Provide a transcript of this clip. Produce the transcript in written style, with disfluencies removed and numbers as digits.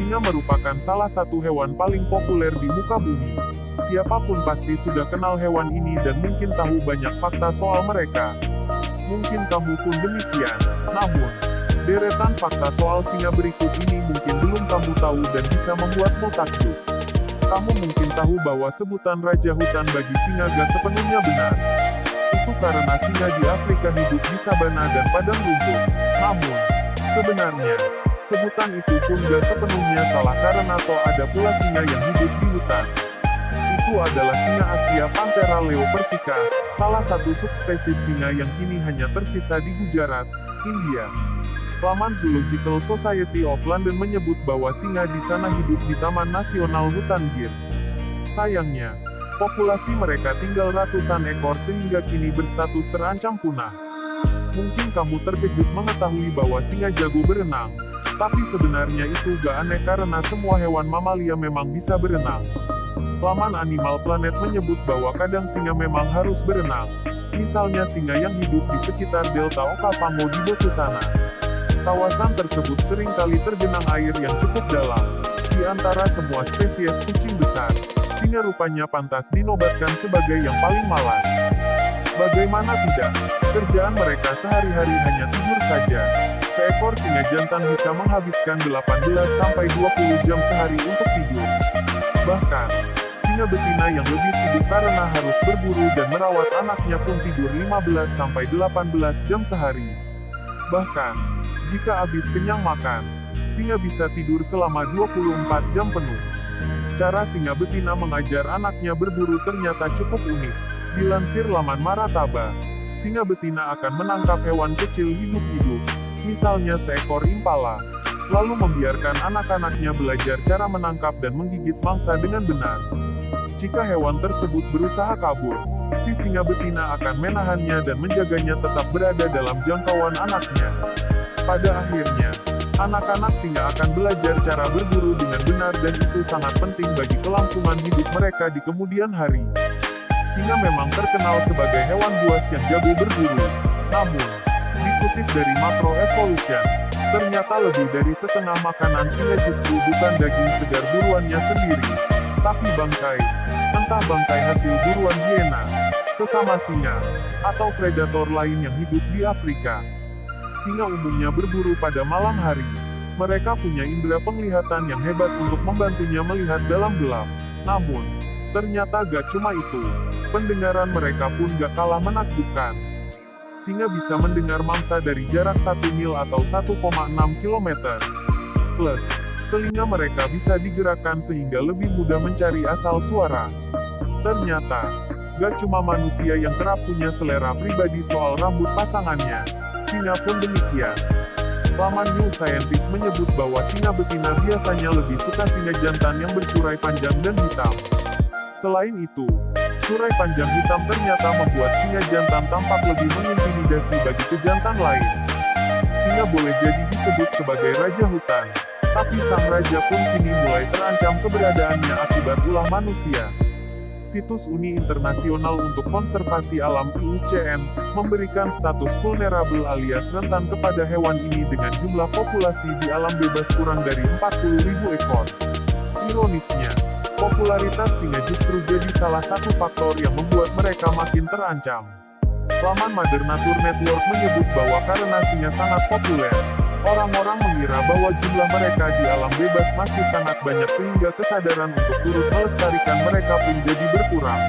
Singa merupakan salah satu hewan paling populer di muka bumi. Siapapun pasti sudah kenal hewan ini dan mungkin tahu banyak fakta soal mereka. Mungkin kamu pun demikian. Namun, deretan fakta soal singa berikut ini mungkin belum kamu tahu dan bisa membuatmu takjub. Kamu mungkin tahu bahwa sebutan raja hutan bagi singa gak sepenuhnya benar. Itu karena singa di Afrika hidup di sabana dan padang rumput. Namun, sebenarnya, sebutan itu pun gak sepenuhnya salah karena toh ada pula singa yang hidup di hutan. Itu adalah singa Asia Panthera leo persica, salah satu subspesies singa yang kini hanya tersisa di Gujarat, India. Laman Zoological Society of London menyebut bahwa singa di sana hidup di Taman Nasional Hutan Gir. Sayangnya, populasi mereka tinggal ratusan ekor sehingga kini berstatus terancam punah. Mungkin kamu terkejut mengetahui bahwa singa jago berenang. Tapi sebenarnya itu gak aneh karena semua hewan mamalia memang bisa berenang. Laman Animal Planet menyebut bahwa kadang singa memang harus berenang. Misalnya singa yang hidup di sekitar Delta Okavango di Botswana. Kawasan tersebut seringkali tergenang air yang cukup dalam. Di antara semua spesies kucing besar, singa rupanya pantas dinobatkan sebagai yang paling malas. Bagaimana tidak? Kerjaan mereka sehari-hari hanya tidur saja. Seekor singa jantan bisa menghabiskan 18-20 jam sehari untuk tidur. Bahkan, singa betina yang lebih sibuk karena harus berburu dan merawat anaknya pun tidur 15-18 jam sehari. Bahkan, jika habis kenyang makan, singa bisa tidur selama 24 jam penuh. Cara singa betina mengajar anaknya berburu ternyata cukup unik. Dilansir laman Marataba, singa betina akan menangkap hewan kecil hidup-hidup, misalnya seekor impala, lalu membiarkan anak-anaknya belajar cara menangkap dan menggigit mangsa dengan benar. Jika hewan tersebut berusaha kabur, si singa betina akan menahannya dan menjaganya tetap berada dalam jangkauan anaknya. Pada akhirnya, anak-anak singa akan belajar cara berburu dengan benar dan itu sangat penting bagi kelangsungan hidup mereka di kemudian hari. Singa memang terkenal sebagai hewan buas yang jago berburu. Namun, dikutip dari Macroevolution, ternyata lebih dari setengah makanan singa justru bukan daging segar buruannya sendiri, tapi bangkai, entah bangkai hasil buruan hiena, sesama singa, atau predator lain yang hidup di Afrika. Singa umumnya berburu pada malam hari. Mereka punya indera penglihatan yang hebat untuk membantunya melihat dalam gelap. Namun, ternyata gak cuma itu, pendengaran mereka pun gak kalah menakjubkan. Singa bisa mendengar mangsa dari jarak 1 mil atau 1,6 km. Plus, telinga mereka bisa digerakkan sehingga lebih mudah mencari asal suara. Ternyata, gak cuma manusia yang kerap punya selera pribadi soal rambut pasangannya, singa pun demikian. Laman New Scientist menyebut bahwa singa betina biasanya lebih suka singa jantan yang bersurai panjang dan hitam. Selain itu, surai panjang hitam ternyata membuat singa jantan tampak lebih mengintimidasi bagi pejantan lain. Singa boleh jadi disebut sebagai raja hutan, tapi sang raja pun kini mulai terancam keberadaannya akibat ulah manusia. Situs Uni Internasional untuk Konservasi Alam (IUCN) memberikan status vulnerable alias rentan kepada hewan ini dengan jumlah populasi di alam bebas kurang dari 40.000 ekor. Ironisnya, popularitas singa justru jadi salah satu faktor yang membuat mereka makin terancam. Laman Mother Nature Network menyebut bahwa karena singa sangat populer, orang-orang mengira bahwa jumlah mereka di alam bebas masih sangat banyak sehingga kesadaran untuk turut melestarikan mereka pun jadi berkurang.